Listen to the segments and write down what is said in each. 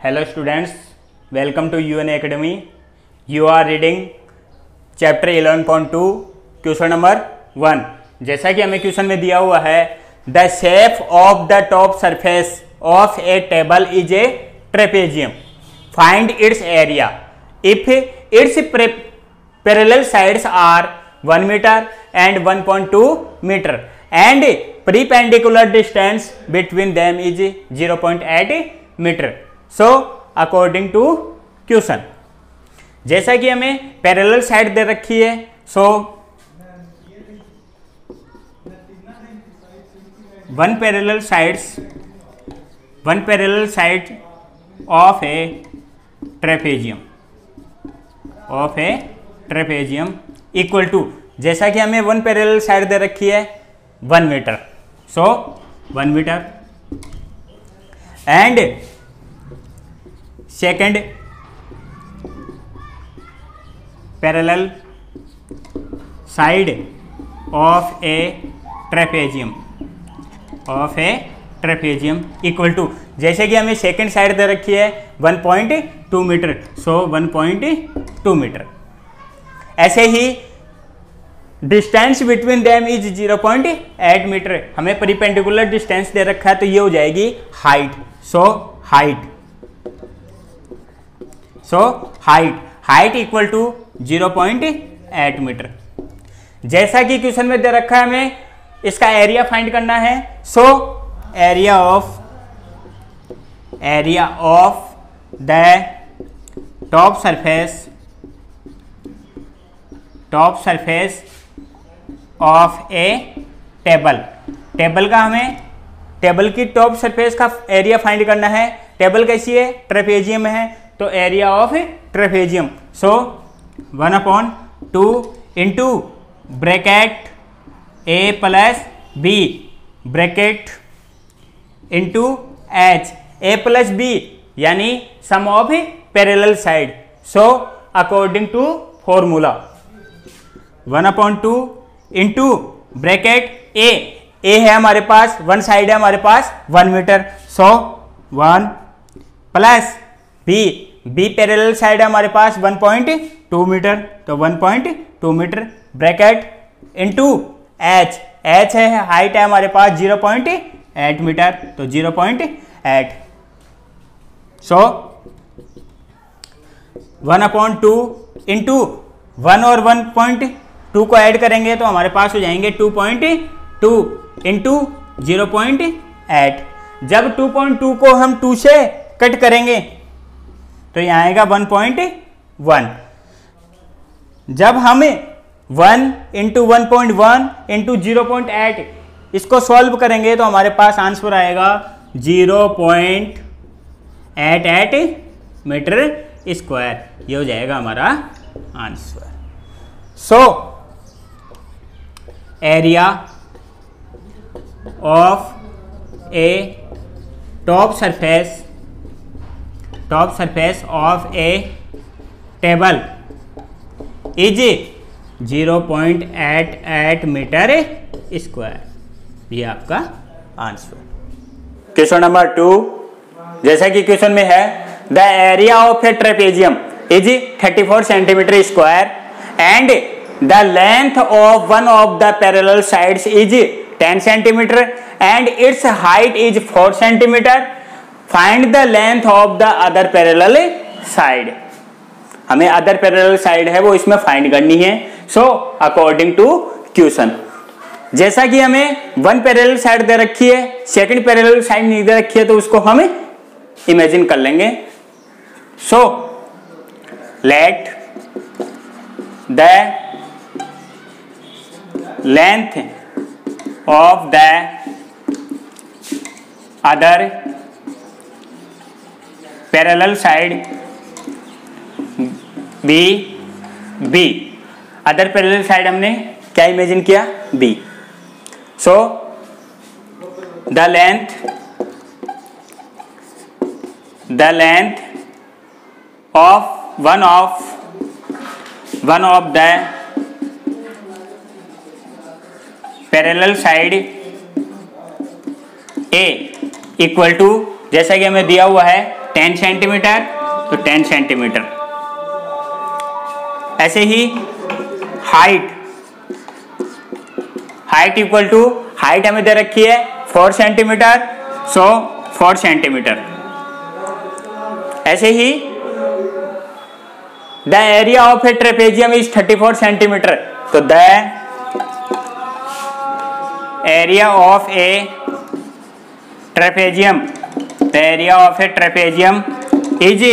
Hello students, welcome to UN Academy. You are reading chapter 11.2 question number 1। जैसा कि हमें question में दिया हुआ है, the shape of the top surface of a table is a trapezium, find its area if its parallel sides are 1 metre and 1.2 metre and perpendicular distance between them is 0.8 metre. So according to question, जैसा कि हमें parallel side दे रखी है, so one parallel side of a trapezium equal to, जैसा कि हमें one parallel side दे रखी है 1 metre, so 1 metre and second parallel side of a trapezium equal to, जैसे कि हमें सेकेंड साइड दे रखी है 1.2 मीटर, सो 1.2 मीटर। ऐसे ही distance between them is 0.8 metre, हमें परिपेंडिकुलर डिस्टेंस दे रखा है तो ये हो जाएगी height, so height equal to 0.8 metre. जैसा कि क्वेश्चन में दे रखा है हमें इसका एरिया फाइंड करना है, so area of the top surface of a table का हमें टेबल की टॉप सरफेस का एरिया फाइंड करना है। टेबल कैसी है? ट्रेपेजियम है, तो area of trapezium, so 1/2 into bracket a plus b bracket into h, a plus b यानी sum of parallel side, so according to formula 1/2 into bracket a है हमारे पास, वन साइड है हमारे पास 1 metre, so 1 plus B parallel side है हमारे पास 1.2 metre, तो 1.2 मीटर ब्रैकेट इंटू एच है, हाइट है हमारे पास 0.8 मीटर, तो 0.8, सो 1/2 इंटू 1 और 1.2 को ऐड करेंगे तो हमारे पास हो जाएंगे 2.2 इंटू 0.8। जब 2.2 को हम 2 से कट करेंगे तो यहाँ आएगा 1.1। जब हम 1 इंटू 1.1 इंटू 0.8 इसको सॉल्व करेंगे तो हमारे पास आंसर आएगा 0.88 मीटर स्क्वायर, ये हो जाएगा हमारा answer. So area of a top surface of a table is 0.88 metre square, ये आपका आंसर। क्वेश्चन नंबर 2, जैसा कि क्वेश्चन में है, the area of a trapezium is 34 centimetre square and the length of one of the parallel sides is 10 centimetre and it's height is 4 centimetre, find the length of the other parallel side. हमें other parallel side है वो इसमें find करनी है, सो according to question, जैसा कि हमें one parallel side दे रखी है, सेकंड पैरेलल साइड नहीं दे रखी है, तो उसको हम इमेजिन कर लेंगे। So let the length of the other parallel side b, other parallel side हमने क्या इमेजिन किया? B, so the length of one of the parallel side a equal to, जैसा कि हमें दिया हुआ है 10 सेंटीमीटर, तो 10 सेंटीमीटर। ऐसे ही हाइट इक्वल टू, हाइट हमें दे रखी है 4 सेंटीमीटर, सो 4 सेंटीमीटर। ऐसे ही the area of a trapezium is 34 centimetre, तो the area of a trapezium, the area of a trapezium is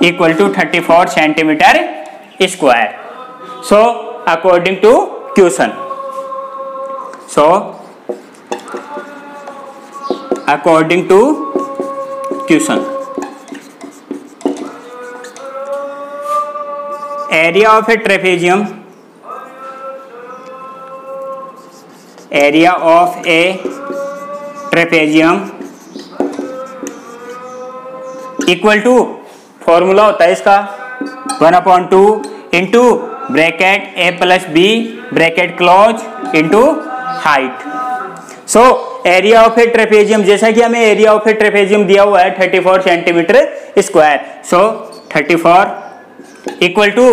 equal to 34 centimetre square. So according to question, so according to question, area of a trapezium, area of a trapezium equal to, formula होता है इसका 1/2 into bracket a plus b bracket close into height. So area of a trapezium, जैसा कि हमें area of a trapezium दिया हुआ है 34 centimetre square, so 34 equal to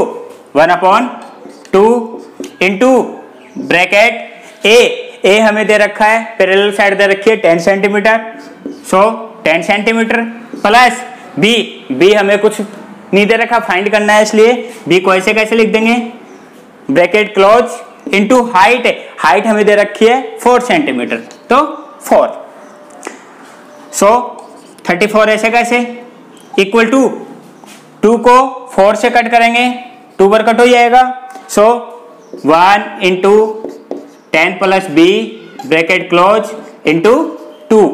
1/2 into bracket a हमें दे रखा है, पैरेलल साइड दे रखी है 10 सेंटीमीटर, सो 10 सेंटीमीटर प्लस बी हमें कुछ नहीं दे रखा, फाइंड करना है, इसलिए बी को ऐसे कैसे लिख देंगे, ब्रैकेट क्लोज इंटू हाइट हमें दे रखी है 4 सेंटीमीटर, तो 4। सो 34 ऐसे कैसे, इक्वल टू 2 को 4 से कट करेंगे, 2 बार कट हो जाएगा, so 1 into 10 plus b bracket close into 2।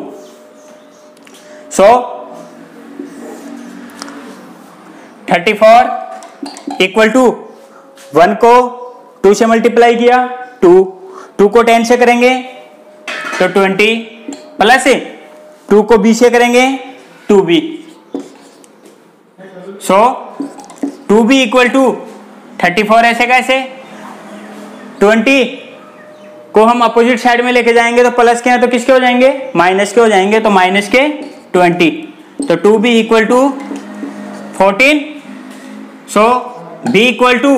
So 34 equal to 1 को 2 से मल्टीप्लाई किया, 2 को 10 से करेंगे तो 20 प्लस 2 को b से करेंगे 2b, so 2b equal to 34 ऐसे कैसे, 20 को हम अपोजिट साइड में लेके जाएंगे तो प्लस के हैं तो किसके हो जाएंगे, माइनस के हो जाएंगे, तो माइनस के 20, तो 2b equal to 14, so b equal to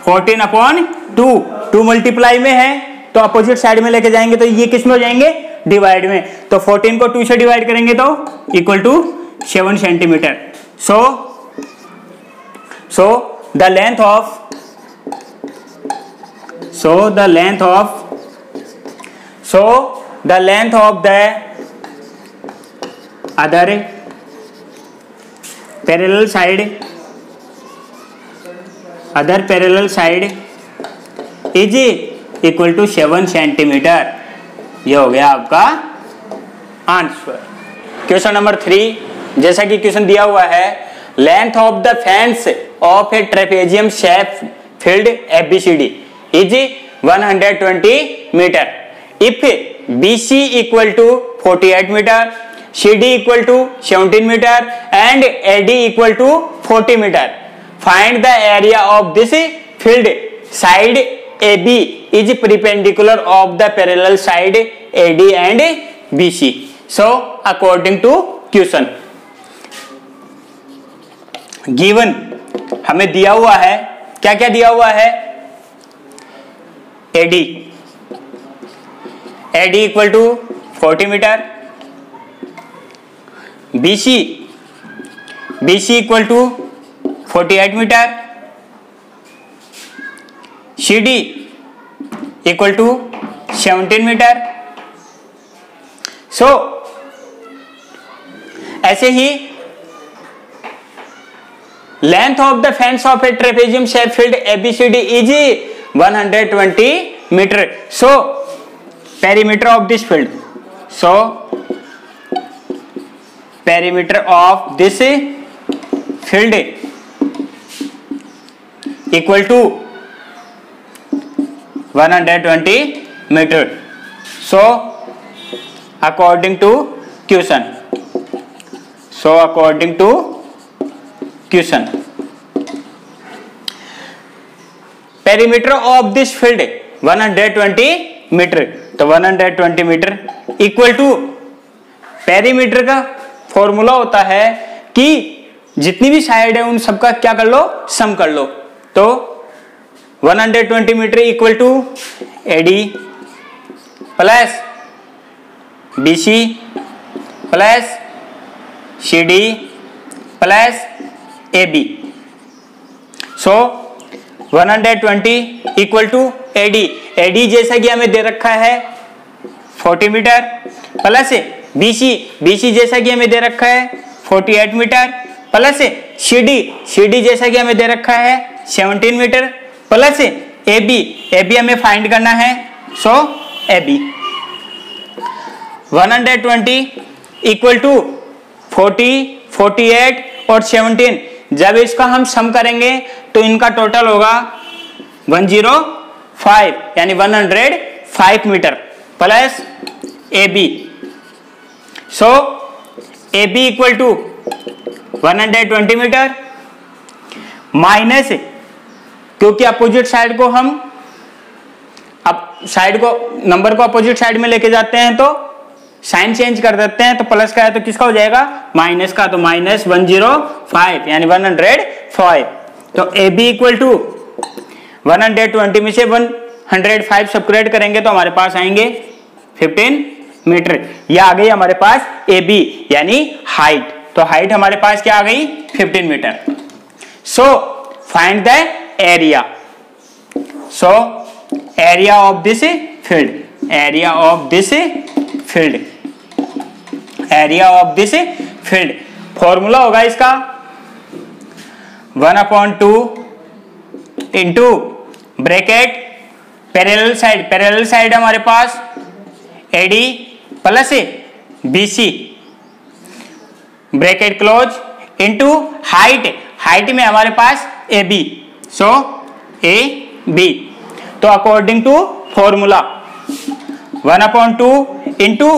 14/2, 2 multiply में है तो अपोजिट साइड में लेके जाएंगे तो ये किस में हो जाएंगे, डिवाइड में, तो 14 को 2 से डिवाइड करेंगे तो equal to 7 centimetre. So the length of the other parallel side is equal to 7 centimetre. ये हो गया आपका आंसर। क्वेश्चन नंबर 3, जैसा कि क्वेश्चन दिया हुआ है, length of the fence of a trapezium shape field ABCD is 120 metre if BC equal to 48 metre, CD equal to 17 metre and AD equal to 40 metre. Find the area of this field. Side AB is perpendicular of the parallel side AD and BC. So according to question, given हमें दिया हुआ है, क्या क्या दिया हुआ है, AD equal to 40 metre, BC equal to 48 metre, CD equal to 17 metre. So ऐसे ही length of the fence of a trapezium shape field ABCD is 120 metre. So perimeter of this field, so perimeter of this field equal to 120 metre. So according to question, perimeter of this field 120 metre, तो 120 metre equal to, perimeter का formula होता है कि जितनी भी side है उन सबका क्या कर लो, सम कर लो। तो 120 metre equal to AD plus BC plus CD plus AB. So 120 equal to AD, AD जैसा कि हमें दे रखा है 40 मीटर प्लस बीसी, बीसी जैसा कि हमें दे रखा है 48 मीटर प्लस सीडी, सीडी जैसा कि हमें दे रखा है 17 मीटर प्लस एबी, एबी हमें फाइंड करना है। सो एबी 120 इक्वल टू 40, 48 और 17, जब इसका हम सम करेंगे तो इनका टोटल होगा 105 यानी 105 metre plus AB। So AB equal to 120 metre minus, क्योंकि अपोजिट साइड को हम अब साइड को नंबर को अपोजिट साइड में लेके जाते हैं तो साइन चेंज कर देते हैं, तो प्लस का है तो किसका हो जाएगा, माइनस का, तो माइनस 105 यानी 105। तो AB इक्वल टू 120 में से 105 सबट्रैक्ट करेंगे तो हमारे पास आएंगे 15 मीटर। यह आ गई हमारे पास AB यानी हाइट। तो हाइट हमारे पास क्या आ गई, 15 metre. So find the area. So area of this field, area of this field, area of this field, formula होगा इसका 1/2 into bracket parallel side, parallel side हमारे पास AD plus BC bracket close into height, height में हमारे पास AB। So AB, तो according to formula 1/2 into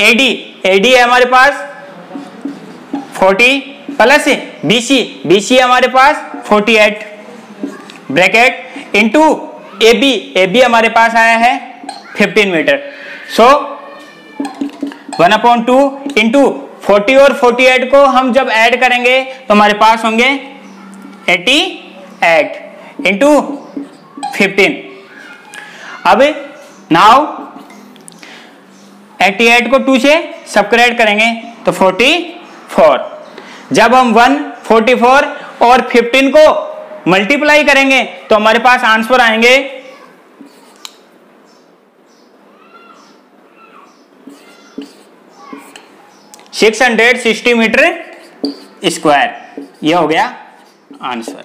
AD, AD है हमारे पास 40 प्लस BC, BC हमारे पास 48 ब्रैकेट इंटू AB, AB हमारे पास आया है 15 मीटर। सो 1/2 इंटू 40 और 48 को हम जब ऐड करेंगे तो हमारे पास होंगे 88 इंटू 15। अब नाउ 88 को 2 से सबट्रैक्ट करेंगे तो 44। जब हम 144 और 15 को मल्टीप्लाई करेंगे तो हमारे पास आंसर आएंगे 660 मीटर स्क्वायर। यह हो गया आंसर।